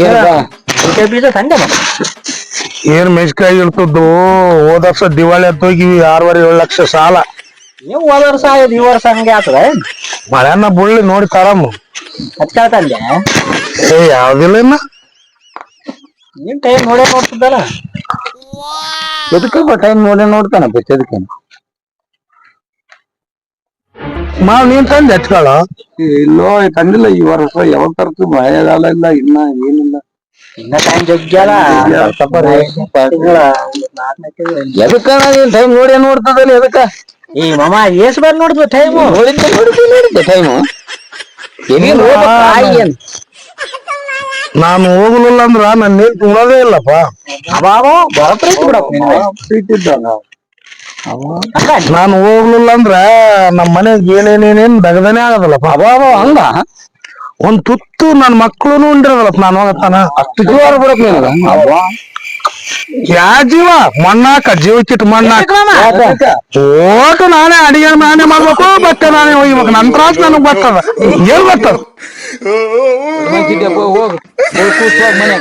ಏನ್ ಬೀಜ ತಂದೆ ಏನ್ ಮೆಣಸಿಕಾಯಿ ಇರ್ತದ್ದು ಹೋದ ವರ್ಷ ದಿವಾಳಿ ಅಂತ ಹೋಗಿವಿ 6.5-7 ಲಕ್ಷ ಸಾಲ. ನೀವು ಹೋದ ವರ್ಷ ಈ ವರ್ಷ ಹಂಗೆ ಆಗ್ತದ ಮಳೆನ ಬುಳ್ಳಿ ನೋಡಿ ತರಮ್ಮ. ಹಚ್ಕಳ್ತಂದೆ ಯಾವ್ದಿಲ್ಲ ಇನ್ನ ನೀನ್ ಟೈಮ್ ನೋಡೇ ನೋಡ್ತಿದ್ದಲ್ಲ. ಎದಕ್ಕ ಟೈಮ್ ನೋಡ್ತಾನ ಅದಕ್ಕೆ ನೀನ್ ತಂದೆ ಹಚ್ಕೊಳ. ಇಲ್ಲೋ ತಂದಿಲ್ಲ ಈ ವರ್ಷ. ಯಾವಾಗ ತರ್ತು ಮಳೆಗಾಲ ಇಲ್ಲ ಇನ್ನ ಏನಿಲ್ಲ. ಇನ್ನ ಟೈಮ್ ಜಗ್ಗ್ಯಾಲ ಎದಕ್ಕ ಟೈಮ್ ನೋಡ್ತದಲ್ಲಿ ಎದಕ್ಕ ಈ ಮಾಮ ಏಸ್ ಬಾರ್ ನೋಡಿದ್ವಿ ಟೈಮು ನೋಡಿದ್ದೆ ಟೈಮು. ನಾನು ಹೋಗ್ಲಿಲ್ಲ ಅಂದ್ರ ನನ್ನ ನೀನ್ ಉಣೋದೇ ಇಲ್ಲಪ್ಪ. ಅಬಾಬೋ ಬರಪ್ರ ಐತಿ ಬಿಡಪ್ಪ ನಾನು ಹೋಗ್ಲಿಲ್ಲ ಅಂದ್ರ ನಮ್ ಮನೆಗ್ ಏನೇನೇನೇನ್ ದಗದನೇ ಆಗದಲ್ಲಪ್ಪ. ಅಬಾಬೋ ಹಂಗ ಒಂದ್ ತುತ್ತು ನನ್ ಮಕ್ಳುನು ಉಂಡಿರದಲ್ಲಪ್ಪ ನಾನು ಹೋಗತ್ತಾನ. ಅಷ್ಟು ಜೀವ ಬಿಡಕ್ ನೀನು. ಯಾ ಜೀವ ಮಣ್ಣಾಕ ಜೀವಕ್ಕಿಟ್ಟು ಮಣ್ಣಾಕ ಓಟು ನಾನೇ ಅಡಿಗೆ ನಾನೇ ಮಾಡ್ಬೇಕು, ಬಟ್ಟೆ ನಾನೇ ಒಯ್ಬೇಕು. ನನ್ ತ್ರಾಸ್ ನನಗ್ ಬರ್ತದ. ಏನ್ ಬರ್ತದ ಹೋಗು ಮನೆ